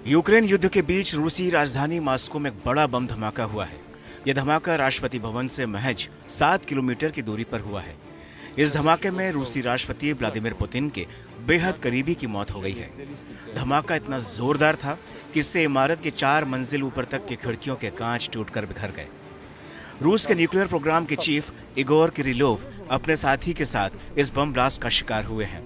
Ukraine युद्ध के बीच रूसी राजधानी मॉस्को में एक बड़ा बम धमाका हुआ है। यह धमाका राष्ट्रपति भवन से महज 7 किलोमीटर की दूरी पर हुआ है। इस धमाके में रूसी राष्ट्रपति व्लादिमीर पुतिन के बेहद करीबी की मौत हो गई है। धमाका इतना जोरदार था कि इससे इमारत के 4 मंजिल ऊपर तक की खिड़कियों के कांच टूटकर बिखर गए। रूस के न्यूक्लियर प्रोग्राम के चीफ इगोर किरिलोव अपने साथी के साथ इस बम ब्लास्ट का शिकार हुए हैं।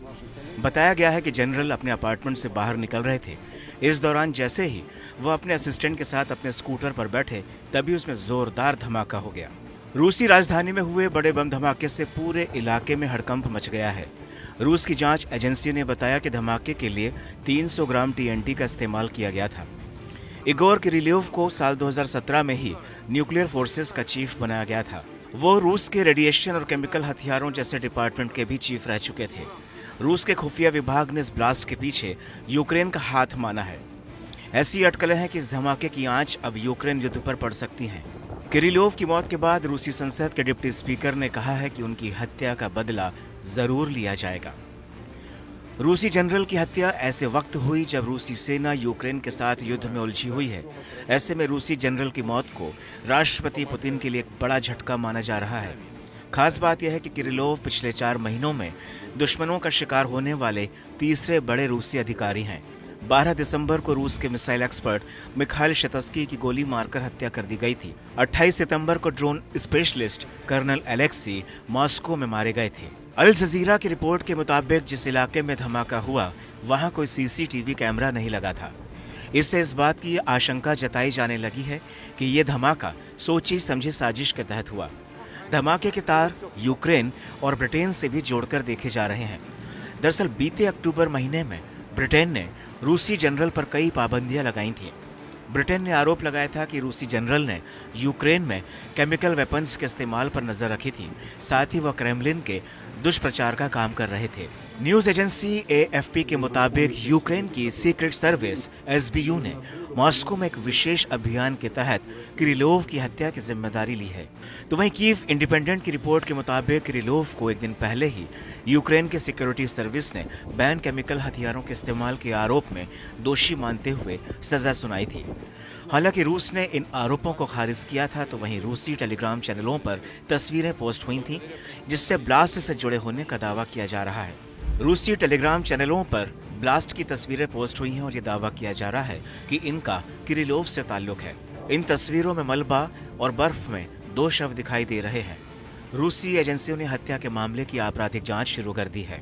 बताया गया है कि जनरल अपने अपार्टमेंट से बाहर निकल रहे थे। इस दौरान जैसे ही वह अपने असिस्टेंट के साथ अपने स्कूटर पर बैठे, तभी उसमें जोरदार धमाका हो गया। रूसी राजधानी में हुए बड़े बम धमाके से पूरे इलाके में हड़कंप मच गया है। रूस की जांच एजेंसी ने बताया कि धमाके के लिए 300 ग्राम TNT का इस्तेमाल किया गया था। इगोर किरिलोव को साल 2017 में ही न्यूक्लियर फोर्सेस का चीफ बनाया गया था। वो रूस के रेडिएशन और केमिकल हथियारों जैसे डिपार्टमेंट के भी चीफ रह चुके थे। रूस के खुफिया विभाग ने इस ब्लास्ट के पीछे यूक्रेन का हाथ माना है। ऐसी अटकलें हैं कि इस धमाके की आंच अब यूक्रेन युद्ध पर पड़ सकती हैं। किरिलोव की मौत के बाद रूसी संसद के डिप्टी स्पीकर ने कहा है कि उनकी हत्या का बदला जरूर लिया जाएगा। रूसी जनरल की हत्या ऐसे वक्त हुई जब रूसी सेना यूक्रेन के साथ युद्ध में उलझी हुई है। ऐसे में रूसी जनरल की मौत को राष्ट्रपति पुतिन के लिए एक बड़ा झटका माना जा रहा है। खास बात यह है कि किरिलोव पिछले 4 महीनों में दुश्मनों का शिकार होने वाले तीसरे बड़े रूसी अधिकारी हैं। 12 दिसंबर को रूस के मिसाइल एक्सपर्ट मिखाइल शतस्की की गोली मारकर हत्या कर दी गई थी। 28 सितंबर को drone specialist colonel Alexei Moscow में मारे गए थे। अल जजीरा की रिपोर्ट के मुताबिक जिस इलाके में धमाका हुआ, वहां कोई CCTV कैमरा नहीं लगा था। इससे इस बात की आशंका जताई जाने लगी है कि यह धमाका सोची समझी साजिश के तहत हुआ। धमाके के तार यूक्रेन और ब्रिटेन से भी जोड़कर देखे जा रहे हैं। दरअसल बीते अक्टूबर महीने में ब्रिटेन ने रूसी जनरल पर कई पाबंदियां लगाई थीं। ब्रिटेन ने आरोप लगाया था कि रूसी जनरल ने यूक्रेन में केमिकल वेपन्स के इस्तेमाल पर नजर रखी थी। साथ ही वह क्रेमलिन के दुष्प्रचार का काम कर रहे थे। न्यूज एजेंसी AFP के मुताबिक यूक्रेन की सीक्रेट सर्विस SBU ने मॉस्को में एक विशेष अभियान के तहत किरिलोव की हत्या की जिम्मेदारी ली है। तो वहीं कीव इंडिपेंडेंट की रिपोर्ट के मुताबिक किरिलोव को एक दिन पहले ही यूक्रेन के सिक्योरिटी सर्विस ने बैन केमिकल हथियारों के इस्तेमाल के आरोप में दोषी मानते हुए सजा सुनाई थी। हालांकि रूस ने इन आरोपों को खारिज किया था, तो वहीं रूसी टेलीग्राम चैनलों पर तस्वीरें पोस्ट हुई थीं, जिससे ब्लास्ट से जुड़े होने का दावा किया जा रहा है। रूसी टेलीग्राम चैनलों पर ब्लास्ट की तस्वीरें पोस्ट हुई हैं और ये दावा किया जा रहा है कि इनका किरिलोव से ताल्लुक है। इन तस्वीरों में मलबा और बर्फ में 2 शव दिखाई दे रहे हैं। रूसी एजेंसियों ने हत्या के मामले की आपराधिक जांच शुरू कर दी है।